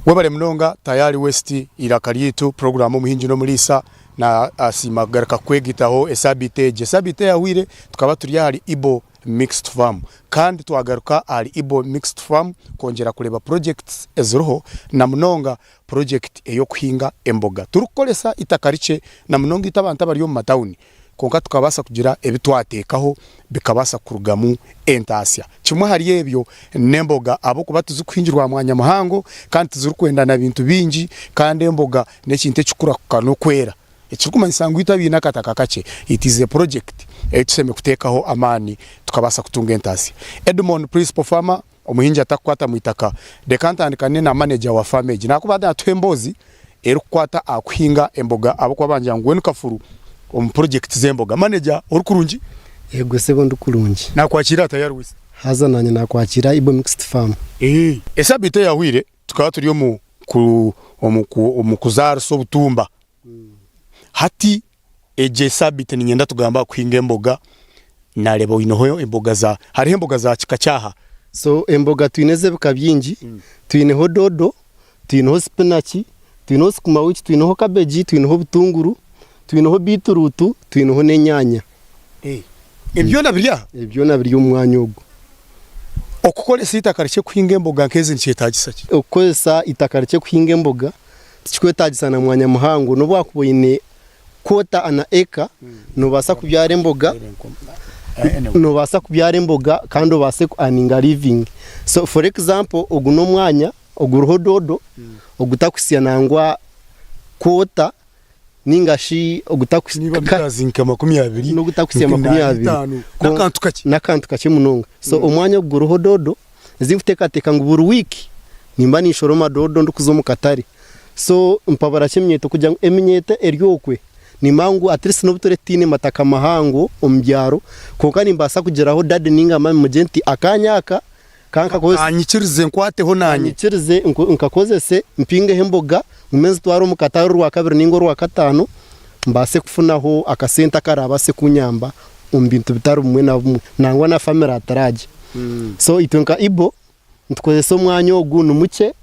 webale mnonga tayari West irakalitu programu muhinji no mulisa na asimagaruka kwegitaho esabite yawire tukaba turi hari Ibo Mixed Farm kandi twagaruka hari Ibo Mixed Farm kongera kureba projects ezroho na mnonga project eyo kuhinga emboga turukolesa itakarice na mnonga itabanta bari yo matawuni konka tukabasa kugira ebitwatekaho bikabasa kurugamu entasya kimwe hari yebyo nemboga abo kuba tuzukwinjirwa mwanya mahango kandi tuzurukwenda na bintu bingi kandi emboga nekinte cyukura kano kwera ekirukuma nsangu itabina kataka kace it is a project etuseme kutekaho amani tukabasa kutunga entasya Edmond Principal Farmer omuhinja atakwata muitaka dekantandikane na manager wa farmage nakubada twembozi erukwata akuhinga emboga abo kwabanja ngwenu kafuru project zemboga manager urukurungi yego sebo ndukurungi nakwakira tayari wese haza nanye nakwakira Ibo Mixed Farm esabite yawire tukaba turiyo mu kuzara so butumba hati eje sabite ninyenda tugamba kuhinga emboga narebo inoho emboga za hari emboga za kikacyaha so emboga twineze bikabyingi twineho dodo twineho spinach twineho sukuma wiki twineho cabbage twineho butunguru twinoho biturutu twinoho nenyanya ebyo nabirya umwanya ugo okukolesa itakarike kuhinga emboga nkeze nchetagisa okukolesa itakarike kuhinga emboga tikikwetagisa na mwanya muhango no bwakuboine kota ana eka no basa kubyara emboga kandi base ku aninga living so for example oguno mwanya oguruho dodo ogutakusiya nangwa kota ningashi ogutakusiya zinka 20 no gutakusiya 20 nakantu kake munonga so omwanya oguruho dodo zimfuteka ngo buri wiki nimba nishoroma dodo ndukuzo mu katari so mpabara kimyeto kujya eminyete eryokwe nimangu atrisi no butoretine mataka mahango ombyaro konka nimbasa kugeraho dad ninga mama mugenti akanyaka kanka ko anyikirize nkwateho nanye anyikirize nkakozese mpinge hemboga umeze twaro mu kataru rwa kabiri ningo rwa katano mbase kufunaho akasenta karabase kunyamba umbintu bitaro mwe na bumwe nangwa na family ataraje so itonka Ibo ntkozese omwanya ogu numuke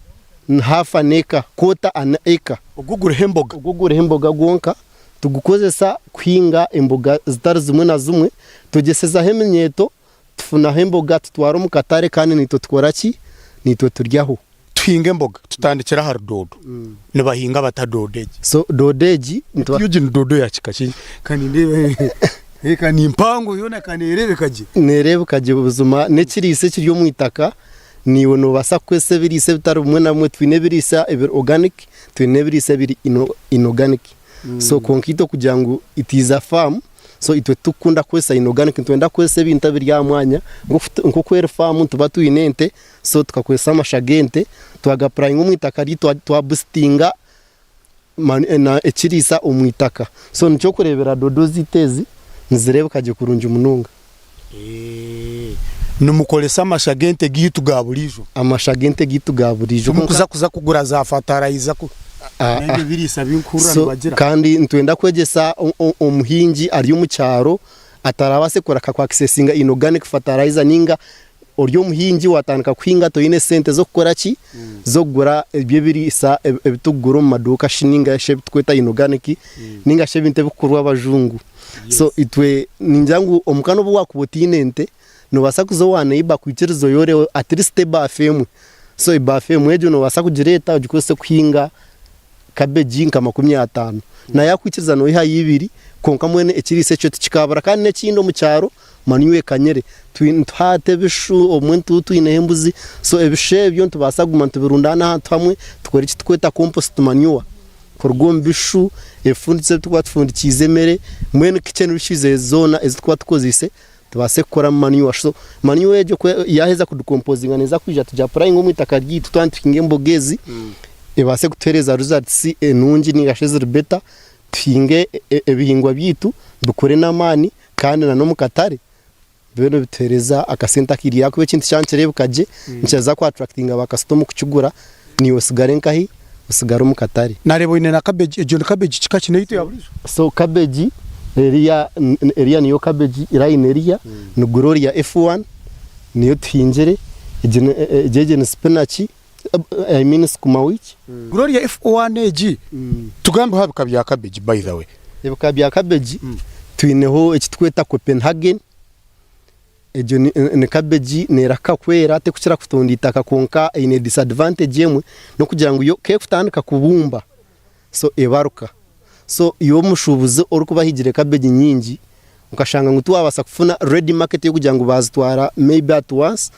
hafa neka kota ana eka ogugure hemboga gonka tugukozesa kuhinga emboga zitari zimwe na zimwe tugeseza hemenyeto tufuna hemboga tutwara mu katare kandi nito tworaki nito turyaho tuhinga emboga tutandikira har dodo ne bahinga batadodeje so dodeji ntwajye dodo ya kikachi kandi ndebe eka nimpango yona kanerebe kaje buzuma nekirise kiryo mu itaka niwe no basa kwese birise bitari umwe na mwe twine birisa organic twine birisa biri inorganic so konkito kugira ngo it is a farm so itwe tukunda kwesa inorganic twenda kwese binta birya mwanya ngo kwera farm tuba tuyinente so tukakwesa amashagente twagapraying umwitaka ri twa boostinga na ekirisa umwitaka so nicyo kurebera dodo zitezi nzirebe kaje kurunja umununga numukolesa amashagente gitugaburijo mukuza kugura za fertilizer ku nende birisa binkura bagira kandi ntwenda kwegesa omuhinji ari mu cyaro atarabase kuraka kwa accessinga inorganic fertilizer ninga oryo muhinji watandika kwinga to ine sente zo gukora ki zo gura ibyo birisa ebitugura mu maduka shininga she bitweta inorganic ninga she binte bikurwa abajungu so itwe ninjangu omukano bwo wakubotinente no basa kuzo wana iba kwikirizo yore at least bafemu so ibafemu ejo no basa kugireta ugikose kuhinga cabbage nka 50 na yakwikiriza no iha yibiri konka mwene ekirise cyo tikabara kandi nekindo mu cyaro maniwe kanyere twate bishu omuntu twine hembuzi so ebishe byo ntubasa gumanta birundana hantu hamwe tukora iki tweta compost manure kurgom bishu efunditse twatfundikize mere mwene kitchen bishize zona ezitwa tukozise tubase gukora manure so manure ejo yaheza kudecomposinga neza kwija tujya praying umwitaka ryitu twantikinge mbogezi ebase gutereza results enungi nigasheze beta twinge ebihingwa byitu dukore namani kandi na no mukatare beno bitereza akasenta kiriya kube kintu cyancerebe kaje nchaza kwa attractinga bakasitomo kucugura ni osigare nkahi osigare mukatare narebo ine na cabbage ejo cabbage kikakine yito yaburizo so cabbage area niyo cabbage iraine area no gloria F1 niyo twinjere eje spinach I mean sukuma wiki Gloria F1 AG tugambe habi kabya cabbage by the way ebuka bya cabbage twineho ekitweta Copenhagen ejo ne cabbage neraka kwera te kuchira kutonda itaka konka ine disadvantage yemwe no kugira ngo yo ke kutandika kubumba so ebaruka so iyo mushubuze uri kubahigire cabbage nyingi ukashanga ngo tuwabasa kufuna ready market yo kugira ngo bazitwara maybe at once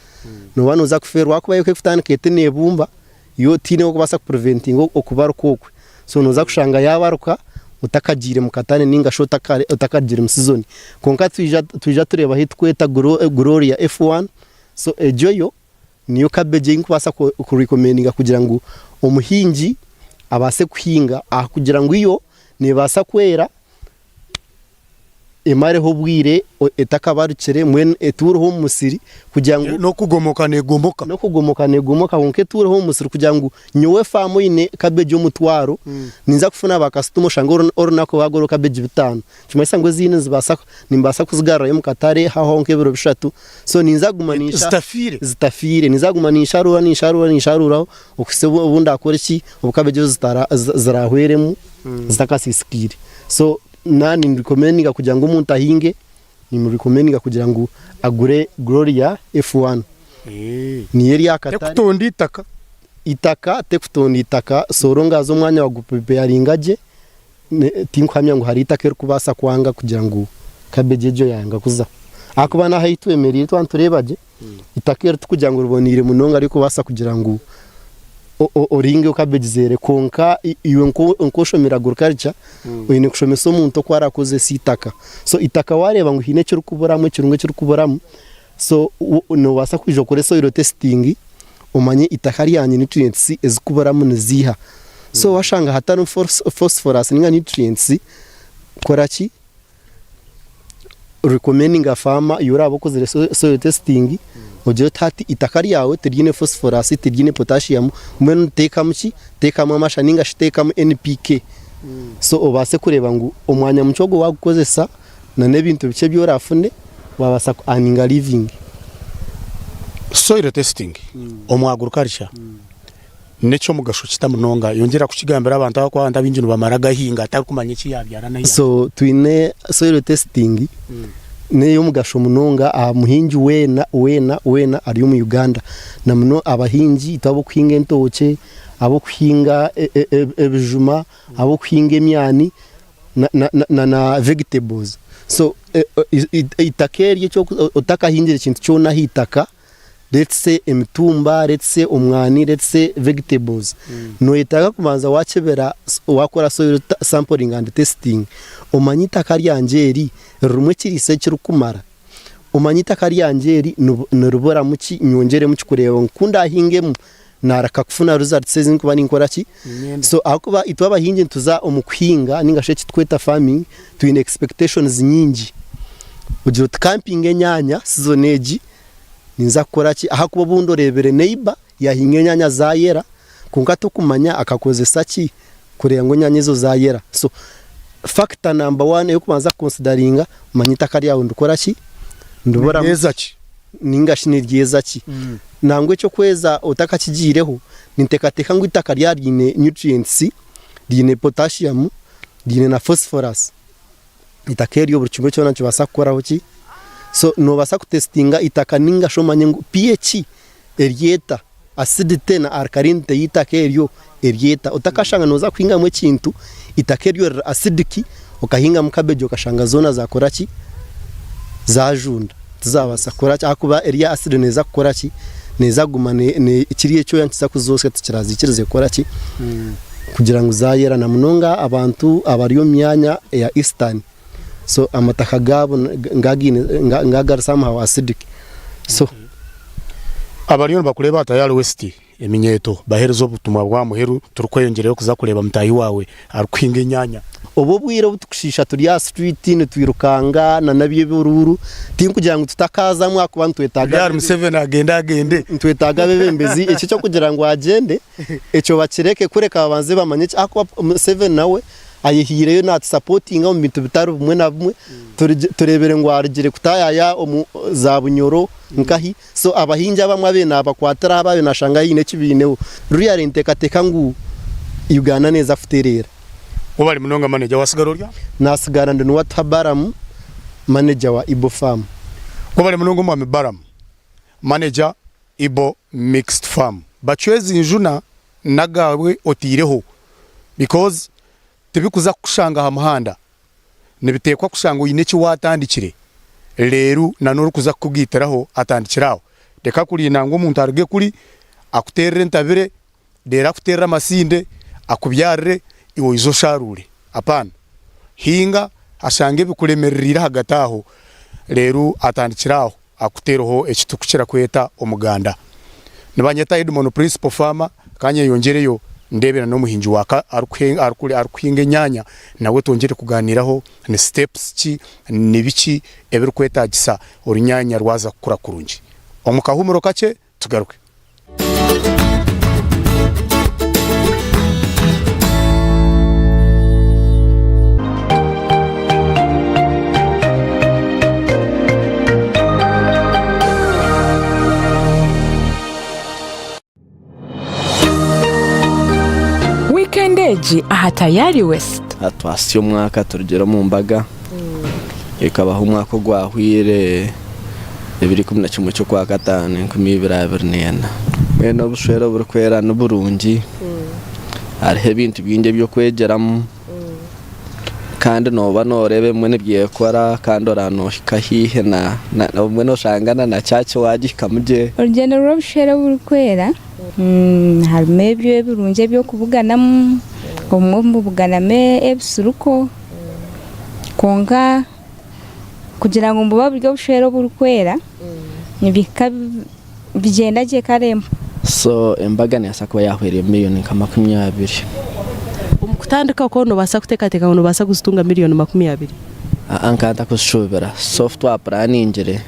no bano za kuferwa kuba yo ke kutandika etene bumba yo tine okubasa preventing okubaruka okwe so no za kushanga yabaruka utakagire mukatane ninga shota kare utakagire musizoni konka twija tureba hitweta Gloria F1 so ejoyo niyo cabbage inkubasa ku recommendinga kugira ngo umuhingi abase kuhinga kugira ngo iyo nibasa kwera emareho bwire etakabarukire mwen etureho musiri kugira ngo no kugomoka negomoka wonke tureho musiri kugira ngo nyowe famo ine cabbage omutwaro ninza kufuna bakasitumo shangoro ornako bagoro cabbage bitano chumasa ngo zine zibasa nimbasa kuzigara yo mukatare haho nke biro bishatu so ninza gumanisha zitafire ninza gumanisha rura okusebo ubundi akore ki obucabbage zirahweremu zitakasisikire so nani recommendinga kugira ngo umuntu ahinge ni recommendinga kugira ngo agure Gloria F1 ni yeri yakatari tekutonda itaka soronga zo mwanya wa gupepe yaringaje tinkwamya ngo hari itaka eri kubasa kwanga kugira ngo cabbage ejo yanga kuza akubana hayitwemerire twanturebaje itaka eri kugira ngo rubonire munonga ariko basa kugira ngo oringe cabbage zere konka iyo nkoshomera agriculture oyine kushomesa umuntu ko arakoze sitaka so itaka wareba ngo hine cyo rukuboramo kirunge cyo rukuboramo so no basa kwijo kore soil testing umanye itaka ari yanye nutrients ezikuboramo neziha so washanga hatano phosphorus ninga nutrients koraki recommending a farmer yorabo kozere soil testing ojo tati itakari yawe terine phosphorus terine potassium mwen tekamo amashaninga shitekamo NPK so obase kureba ngo omwanya mucogo wagukozesa na nebintu bice byorafune wabasa aninga living soil testing omwagurukalisha necho mugasho kitamunonga yongera kukigambira abantu abakwanda binjino bamaraga hinga atari kumanye kiyabyara na so twine soil testing neyo mugasho munonga muhingi wena ari mu Uganda namno abahingi itabo kwinga entoke abo kwinga ebijuma abo kwinga emyani na vegetables so itakeri cyo utakahingira ikintu cyo nahitaka let's say emitumba let's say omwani let's say vegetables no itaka kumanza wakebera wakora soil sampling and testing omanyita kari angeri rumwe kirise kirukumara omanyita kari angeri nurubora muki nyongere muki kureba nkunda ahingemu naraka kufuna results ezinkubani nkora ki so akuba itwaba hinge tuza omukuhinga ningashe kitweta farming to in expectations nyingi ujyo camping enyanya seasoneji ninza kora ki ahakuba bundo rebere neighbor yahinga enyanya zayera kungato kumanya akakozesa ki kureba ngo nyanya zo zayera so factor number 1 yo kubanza consideringa manyita kari yawe ndukora ki ndubora neza ki ningashi ryeza ki nangwe cyo kweza utakakigireho nintekateka ngo itaka ryarine nutrients rine potassium rine na phosphorus itakeri yo burchimwe cyo nancho basakoraho ki so no basa kutestinga itaka ninga shomanye ngo pH erieta acidity na alkalinity yitakeryo erieta utakashanga noza kwinga mwe kintu itakeryo acidic ukahinga mu cabbage ukashanga zona zakora ki zajunda tuzabasa kora ki akuba eria acid neza kora ki neza gumane ne ikiriye cyo yankisa kuzose tukirazikirize kora ki kugira ngo zayera na munonga abantu abariyo myanya ya eastern so amataka gabo ngagara somehow acidic so abariyo bakureba tayari west eminyeto baherezo butumwa bwa muheru turukweyongereyo kuza kureba mutayi wawe arukwinga enyanya obo bwira butukushisha turi ya street ni twirukanga na nabiye bururu tinkugira ngo tutakaza mwa kubantu twetaga yari M7 agende twetaga bebembezi icyo cyo kugira ngo agende icyo bakireke kureka abanze bamanye ako M7 nawe ayihireyo nat supportinga mu bintu bitari bumwe na bumwe turebere ngo arigire kutayaya za bunyoro nkahi so abahinja bamwe abena abakwatara ababe nashanga yine kibineho ruriya rentekateka ngu Uganda neza futerera ubari munonga manager wasigara urya nasigara ndi wa Tabaram manager wa Ibo Farm ubari munonga mu Baram manager Ibo Mixed Farm bachwezi njuna nagawe otireho because tibikuza kushanga ha muhanda nibitekwa kushanga uyine ki watandikire leru nanoro kuza kugiteraho atandikiraho deka kuri nango umuntu arge kuri akuterere ntabire dera kuterera masinde akubyarire iwo izo sharure apana hinga ashange bikulemerera hagataho leru atandikiraho akuteroho ekitukukira kweta omuganda nibanyeta Edmond principal farmer kanye yongereyo ndebera no muhinji waka arukwinge nyanya nawe tongere kuganiraho ni steps ki nibiki ebiri kwetagisa orunyanya rwaza kukura kurungi omukahumuro kace tugaruke Weekendeji aha Tayari West atwasiyo mwaka turugera mu mbaga ikabaho umwaka gwahwire 2011 cyo kwa gatanu 2024 beno bushwera burukwera n'uburungi ariho ibintu byinge byo kwegeramo kandi noba norebe mwene byekora kandi oranoshika hihe na mwene oshangana na cyacho wagikamuje urugendo rw'ubushwera burukwera harimo ibyo birunge byo kubuganamo mu buganame ebisuruko konga kugira ngo mbuba buryo bushwera burukwera nibika bigenda je karembo so embaga nesa kuba yahwereye miliyoni 20 umukutandika ko no basa kutekateka ngo basa gusitunga miliyoni 20 ankanta kushobera software planning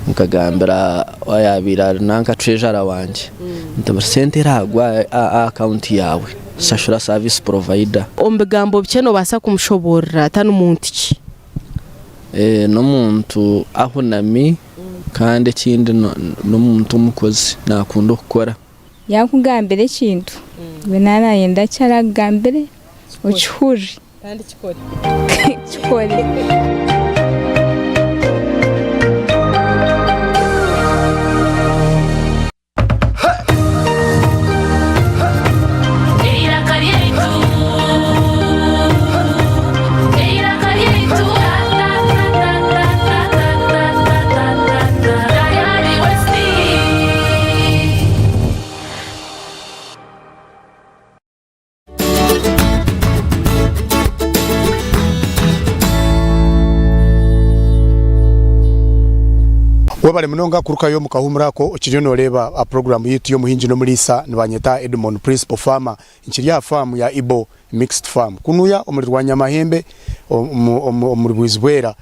nkagambira wayabira nanka treasurer wanje ndabarsente ragwa account yawe sashura service provider ombegambo bikeno basa kumshobora tanu muntu ki no muntu ahunami kandi kindi no muntu umukozi nakunda gukora yakugambira ikintu we narayenda cyaragambire ucyhuje kandi kikore kikore wabale munonga kuruka yo mukahumura ko ukiriyo noreba a program yitu yo muhinji no mulisa nibanyeta Edmond principal farmer inchiri ya farm ya Ibo Mixed Farm kunuya omurwanya mahembe omurwizbwera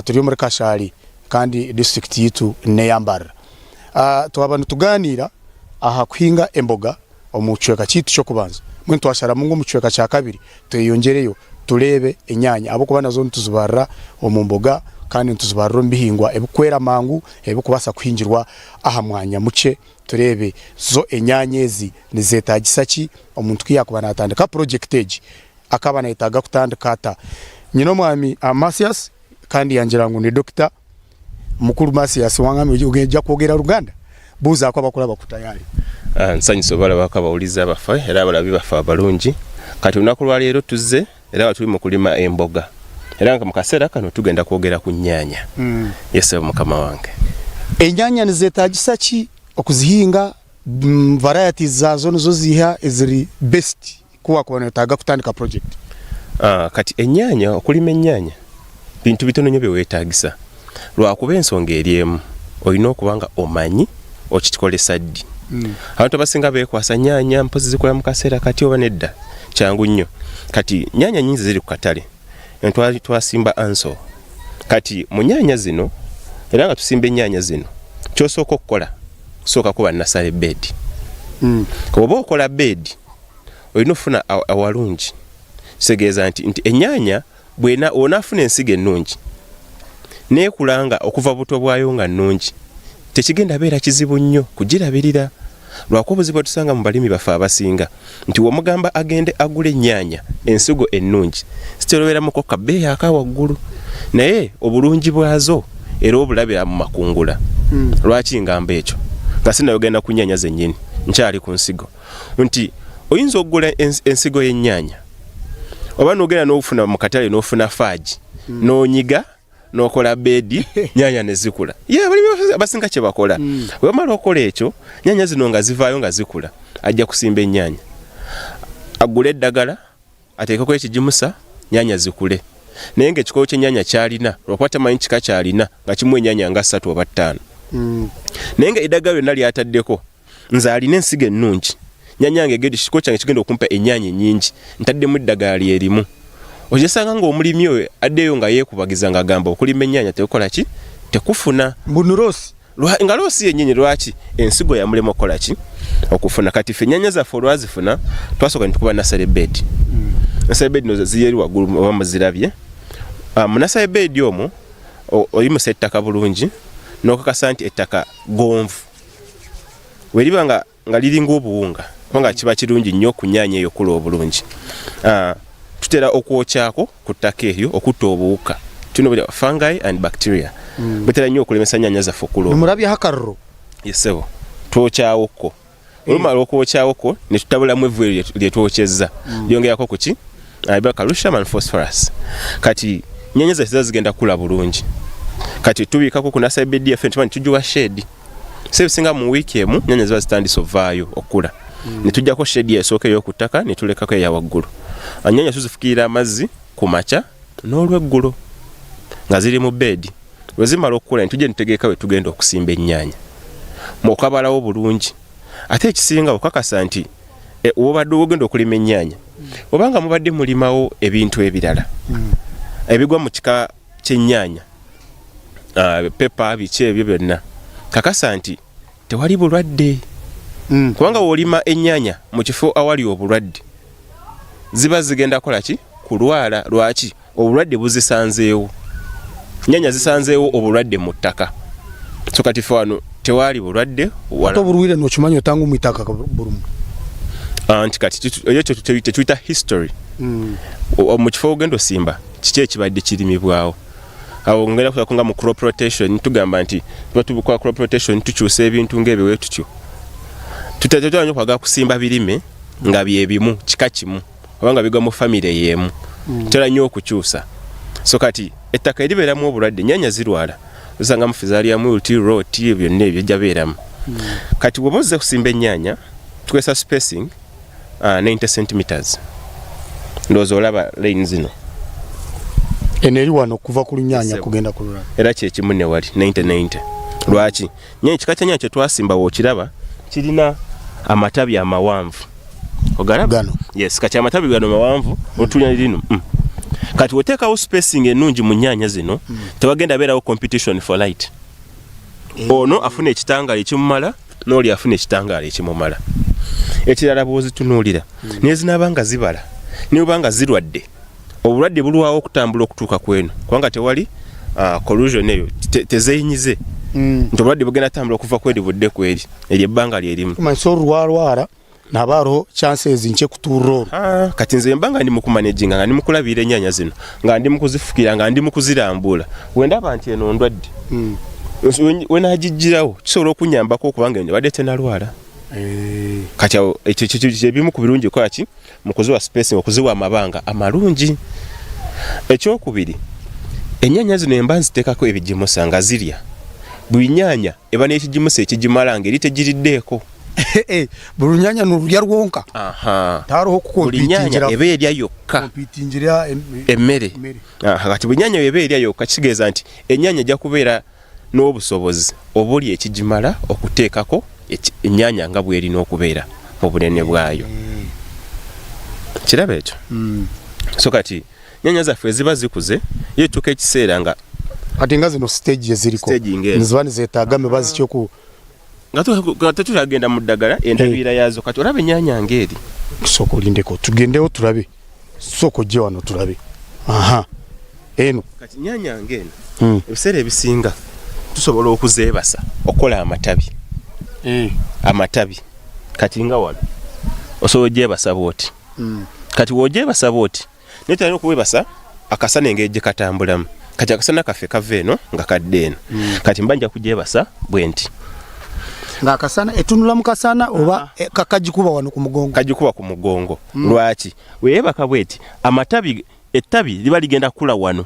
turiyo muri Kashali kandi district yitu neyambara twabana tuganira aha kwinga emboga omucweka kitu cyo kubanza mwe twashara mungu mucweka cya kabiri tuyongereyo turebe enyanya abo kubana zo ntuzubara omumboga kandi ntuzubara mbihingwa ebukwera mangu ebukubasa kwinjirwa aha mwanya muce turebe zo enyanyezi nizetagisaki omuntu kiyakubana atandika projectage akabana itaga kutandika ata nyino mwami Amasias kandi yangira ngo ni doctor mukuru Masias wangami ugeja kogera Ruganda buza kwa bakula bakutayari nsanyise bala bakabauliza bafa era balabi bafa abalungi kati unakulwa lero tuzze era tuli mu kulima emboga era nga mukasera kano tugenda kwogera ku nyanya yese mukama wange enyanya nizetagisaki okuzihinga varieties zazo nizo ziha eziri best kuwa kubona taga kutandika project kati enyanya okulima enyanya bintu bitono nyo byewetagisa lwa kuba ensonga eriemu olina okubanga omanyi okitikolesa ddi abantu abasinga bekwasa nyanya mpozi zikola mu kaseera kati oba nedda kyangu nnyo kati nyanya nyingi ziri ku katale entwali twasimba anso kati mu nyanya zino era nga tusimba ennyanya zino kyosooka okukola sooka kuba nasale bed oba okola bed olina ofuna awalungi kisegeeza nti ennyanya bwena onafuna ensigo ennungi neekulanga okuva buto bwayo nga nnungi tekigenda beera kizibu nnyo kugirabirira lwakuba obuzibu tusanga mu balimi baffe abasinga nti womugamba agende agule ennyanya ensigo ennungi siterobeeramuko kabeeyi akawaggulu naye obulungi bwazo era obulabira mu makungula lwaki ngamba ekyo nga sinayogenda ku nnyaanya zennyini nkyali ku nsigo nti oyinza okugula ensigo y'ennyaanya oba n'ogenda n'ofuna mu katale n'ofuna faaji n'onyiga n'okola beedi nnyaanya ne zikula abalimi abasinga kye bakola wemala okola ekyo nnyaanya zino nga zivaayo nga zikula ajja kusimba ennyaanya agule eddagala ateekeko ekigimusa nnyaanya zikule naye ng'ekikolo ky'ennyaanya kyalina lwakuba tamanyi kika kyalina nga kimu ennyaanya nga 3 oba 5 naye nga eddagala lyonna lyataddeko nze alina ensigo ennungi nnyaanya yange egedi kikolo kyange kigenda okumpa ennyaanya ennyingi ntaddemu eddagala lyerimu ojesanga ng'omulimi oyo addeyo nga yeekubagiza ng'agamba okulima ennyaanya tekola ki tekufuna mbuno loosi nga loosi yennyini lwaki ensigo yamulema okukola ki okufuna kati ffe ennyaanya zaffe olwazifuna twasooka ne tukuba nasale beedi nasale beedi no ziyeri waggulu oba muzirabye mu nasale beedi omwo oyimusa ettaka bulungi n'okakasa nti ettaka gonvu weriba nga liringa obuwunga kubanga kiba kirungi nnyo ku nnyaanya eyo okula obulungi tutera okwokyako ku ttaka eryo okutta obuwuka tulina fungi and bacteria bitera nnyo okulemesa nnyaanya zaffe okula murabya hakarro yesebo twokyawokko olumala okwokyawokko ne tutabulamu evvu lye twokyezza lyongerako ku ki calcium and phosphorus kati nnyaanya zaffe zigenda kula bulungi kati tubiikako ku nasale beedi yaffe ntimanyi tugiwa shade sebisinga mu wiiki emu nnyaanya ziba zitandise ovaayo okula ne tujjako shade esooka ey'oku ttaka ne tulekako eya waggulu nnyaanya tuzifukirira amazzi ku makya n'olweggulo nga ziri mu beedi bwe zimala okukula ne tujja ne tutegeeka we tugenda okusimba ennyaanya mwokabalawo bulungi ate ekisinga okakasa nti wobadde ogenda okulima ennyaanya obanga mubadde mulimawo ebintu ebirala ebigwa mu kika ky'ennyaanya pepa biki ebyo byonna kakasa nti tewali bulwadde kubanga woolima ennyaanya mu kifo awali obulwadde ziba zigenda kola ki kulwala lwaki obulwadde buzisanzeewo nnyaanya zisanzeewo obulwadde mu ttaka so kati ffe wano tewali bulwadde ate obulwire n'okimanyi otanga mu ttaka bulumu nti kati ekyo tekiyita history mu kifo ogenda osimba kiki ekibadde kirimibwawo awo ngenda kusakunga mu crop rotation tugamba nti tuba tubukola crop rotation tukyusa ebintu ng'ebiwe tutyo tutetera nnyo kwagala kusimba birime nga byebimu kika kimu obanga bigwa mu famire y'emu tutera nnyo okukyusa so kati ettaka eribeeramu obulwadde nnyaanya zirwala osanga mu fizaliamu ulti roti byonna ebyo ejja beeramu kati bw'oba ozze kusimba ennyaanya tukozesa spacing 90 centimeters ndowooza olaba lane zino eno eri wano okuva ku nnyaanya kugenda ku lulala era kyekimu ne wali 90 lwaki kika kya nnyaanya kye twasimba wookiraba kirina amatabi amawanvu ogalaba gano yes kati amatabi gano mawanvu otunya lino kati woteekawo spacing ennungi mu nnyaanya zino tewagenda beerawo competition for light ono afuna ekitangaala ekimumala n'oli afuna ekitangaala ekimumala ekirala bw'ozitunuulira naye zinaaba nga zibala naye oba nga zirwadde obulwadde bulwawo okutambula okutuuka kweno kubanga tewali collusion eyo tezeyinyize nti obulwadde bugenda tambula okuva kweri budde kweri eryo ebbanga lyerimu tumanyi olwalwala nabaaro chances nche kutuuro kati nze mbanga ndi mukumanaginga nga ndi mukulabira ennyaanya zino nga ndi mukuzifukira nga ndi mukuzirambula wendaba nti eno ndwadde wenagijjirawo kisobola okunyambako okubanga ndibadde tenalwala kati awo ekyo ebimu ku birungi kola ki mukuziwa spacing okuziwa amabanga amalungi ekyokubiri ennyaanya zino emba nziteekako ebigimusa nga zirya buli nnyaanya eba n'ekigimusa ekigimala ngeri tegiriddeeko buli nnyaanya n'olulya lwonka taaliwo buli nnyaanya eba erya yokka emmere kati buli nnyaanya eba erya yokka kitegeeza nti ennyaanya ejja kubeera n'obusobozi obuli ekigimala okuteekako ennyaanya nga bw'erina okubeera mu bunene bwayo kiraba ekyo so kati nnyaanya zaffe eziba zikuze yetuuka ekiseera nga kati nga zino stage eziriko ziba nezeetaaga mibazi kyoku nga tetulagenda mu ddagala endabiira yaazo kati olaba ennyaanya ng'eri tusooka olindeko tugendewo tulabe soko je wano tulabe aha eno kati nyanya ngeno ebiseera ebisinga tusobola okuzeebasa okola amatabi amatabi kati nga wano osobola ogyebasa bwoti kati wogyebasa bwoti netalina okuwebasa akasana engeri katambulamu kati akasana kaffe kava eno nga kadde eno kati mbanja kugyebasa bwenti nga akasana etunula mu kasana oba kakajikuba wano ku mugongo kajikuba ku mugongo lwaki weyebaka bweti amatabi ettabi liba ligenda kula wano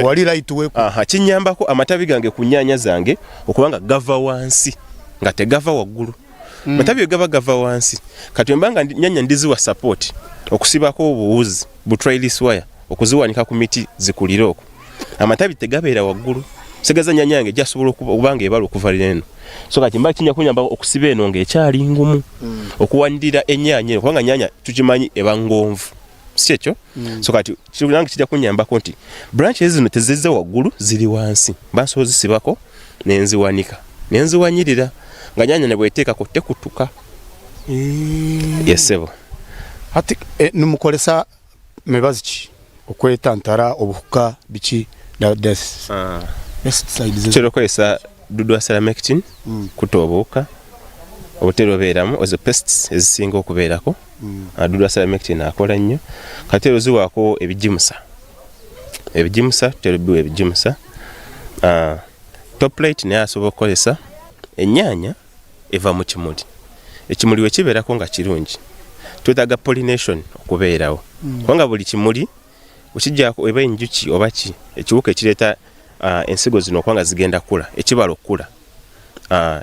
wali right we kinyambako amatabi gange ku nnyanya zange okubanga gava wansi nga tegava waggulu amatabi gava wansi kati mbanga nnyanya ndiziwa support okusibako obuwuzi bu trellis wire okuziwanika ku miti zikulira okwo amatabi tegabeera waggulu segaza nnyanya yange jasobola okubanga ebala okuvalira eno so kati mba kinya kunyamba okusiba eno ng'ekyali ngumu okuwanirira ennyaanya kubanga nnyanya tukimanyi eba ngonvu si ekyo so kati nange kijja kunyambako nti branches zino tezizze waggulu ziri wansi bansobola zisibako nenziwanika nenziwanyirira nga nnyanya ne bweteekako tekutuka yesebo ati numukolesa mebazi ki okwetantara obuhuka biki kitera okozesa dudu asalamectin kuta obuwuka obutera obeeramu ezo pests ezisinga okubeerako dudu asalamectin akola nnyo kati era oziwaako ebijimusa tera obiwa ebijimusa toplate naye asobola okukozesa ennyaanya eva mu kimuli ekimuli we kibeerako nga kirungi twetaaga pollination okubeerawo kubanga buli kimuli okijjako eba enjuki oba ki ekiwuka ekireeta ensigo zino okubanga zigenda kula ekibala okula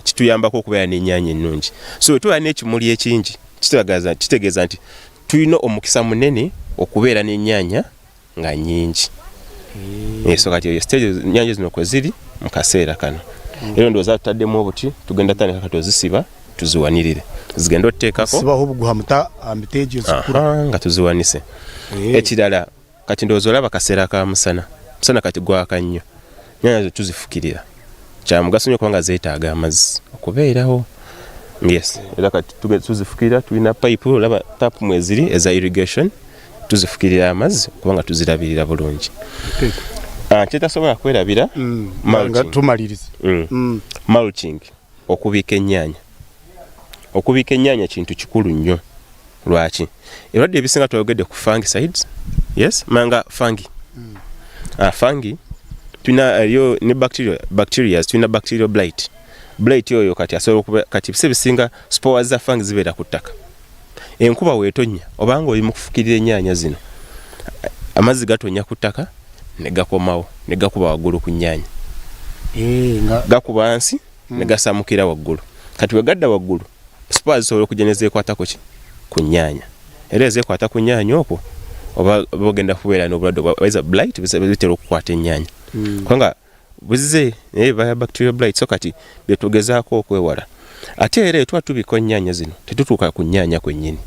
kituyambako okubeera n'ennyaanya ennungi so tuba n'ekimuli ekingi kitegeeza nti tulina omukisa munene okubeera n'ennyaanya nga nnyingi so kati eyo stage ennyaanya zino kwe ziri mu kaseera kano era ndowooza tutaddemu obuti tugenda tandika kati ozisiba tuziwanirire zigenda otuteekako sibaho obuguha amiteegi ezikula nga tuziwanise ekirala kati ndowooza olaba kaseera ka musana kati gwaka nnyo nnyanya zo tuzifukirira kya mugaso nnyo kubanga zeetaaga amazzi okubeerawo yes era kati tuzifukirira tulina pipe olaba tapu mweziri eza irrigation tuzifukirira amazzi kubanga tuzirabirira bulungi kyetasobola kwerabira tumaliriza mulching okubiika ennyaanya kintu kikulu nnyo lwaki ebirwadde ebisinga twayogedde ku fungicides yes manga fungi tulina eriyo ne bacteria tulina bacterial blight oyo kati asobola okuba kati ebisa ebisinga spores za fungi zibeera ku ttaka enkuba weetonya obanga oli mu kufukirira ennyaanya zino amazzi gatonya ku ttaka ne gakomawo ne gakuba waggulu ku nnyaanya gakuba wansi ne gasamukira waggulu kati we gadda waggulu spores zisobola okujja ne zeekwatako ki ku nnyaanya era ezeekwata ku nnyaanya okwo oba bogenda kubeera n'obulwadde oba blight bitera okukwata ennyaanya kubanga buzize naye baya bacterial blight so kati byetugezaako okwewala ate era tuba tubika ennyaanya zino tetutuuka ku nnyaanya kwennyini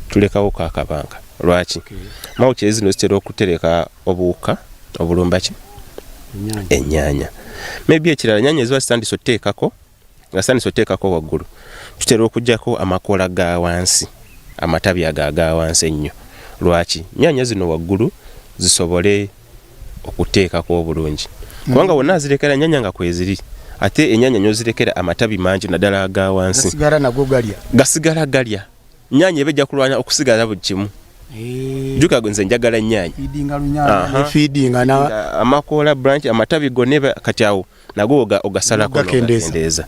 tulekawo kakabanga lwaki mawuki zino zitera okutereka obuwuka obulumba ki ennyaanya maybe ekirala ennyaanya ziba zitandise oteekako nga zitandise oteekako waggulu tutera okuggyako amakoola ga wansi amatabi aga wansi ennyo lwaki nnyaanya zino waggulu zisobole okuteekako obulungi kubanga wonna azirekera nnyaanya nga kweziri ate ennyaanya nyozirekera amatabi mangi naddala aga wansi gasigala galya nnyaanya eba ejja kulwanya okusigala buli kimu juka nze njagala nnyaanya amakoola branch amatabi gonna kati awo nago ogasalako nogakendeeza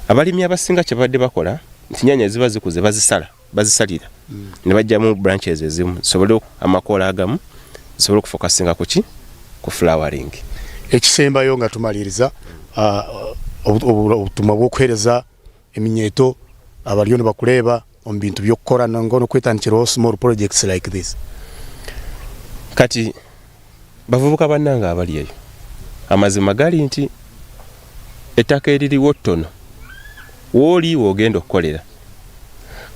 abalimi abasinga kyebadde bakola nti nnyaanya ziba zikuze bazisalira ne bajjamu branches ezimu zisobole amakoola agamu zisobole okufokasinga kuki ku flowering ekisembayo nga tumaliriza obutumwa bw'okuheereza eminyeeto abaliyo ne bakuleeba omu bintu by'okukola ngono kwetandikirawo small projects like this kati bavubuka bannange abali eyo amazima gali nti ettaka eririwo ttono wooli woogenda okukolera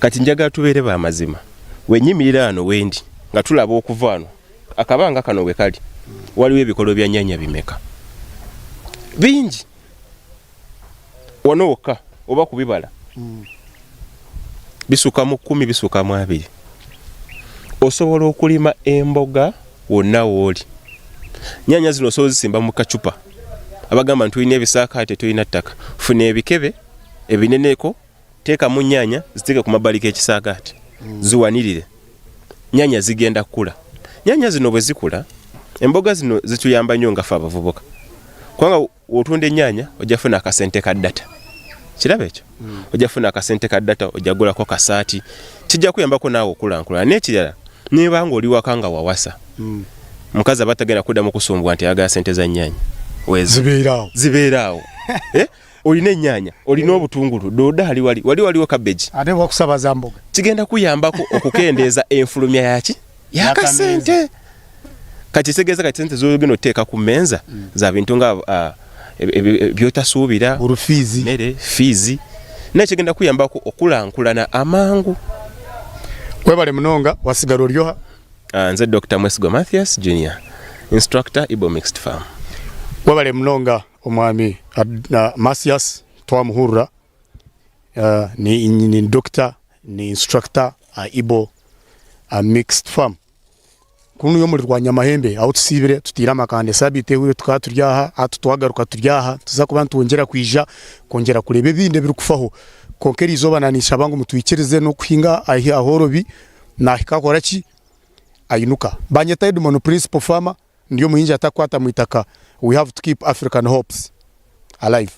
kati njagala tubeere b'amazima wenyimirira ano wendi nga tulaba okuva wano akabanga kano we kali waliwo ebikolo bya nnyaanya bimeka bingi wano wokka oba kubibala bisuka mu 10 bisuka mu 2 osobola okulima emboga wonna wooli. Nyanya zino osobola mu kacupa. Abagamba tulina ebisaakaate tulina ttaka. Funa ebikebe ebineneko teeka mu nyanya ziteeke ku mabbali g'ekisaakaate. Ziwanirire. Nyanya zigenda kukula. Nyanya zino bwe zikula, emboga zino zituyamba nnyo nga ffe abavubuka. Kubanga otunda ennyanya ojja funa akasente ka data. Kiraba ekyo? Ojja funa akasente ka data, ojja gulako kasaati. Kijja kuyambako naawe okulankula. N'ekirala, niba nga oli waka nga wawasa. Mukazi aba tagenda kuddamu kusumbwa nti ayagala sente za nnyaanya. Zibeeraawo. Olina ennyaanya, olina obutungulu, dooda waliwo cabbage. Ate wakusaba za mboga. Kigenda kuyambako okukendeeza enfulumya yaki? Yakasente. Kakitegeeza kati sente z'ogenda oteeka ku mmenza za bintu nga byotasuubira, urufizi, mere, fizi. Nekigenda kuyambako okulankulana amangu. Webale munonga wasigala olyoha. Nze Dr. Mwesigwa Mathias Jr. Instructor Ibo Mixed Farm. Webale munonga omwami Mathias twamuhurra. Ni doctor, ni instructor Ibo Mixed Farm. Kunu yo muri rwanya mahembe aho tusibire tutira amakande sabite we tukaturyaha atutwagaruka turyaha tuza kuba ntongera kwija kongera kurebe binde biri kufaho konkeri izoba nanisha bangu mutwikirize no kuhinga ahi ahorobi nahika koraki ayinuka banyeta Edmond principal farmer ndiyo muhinji atakwata muitaka. We have to keep African hopes alive.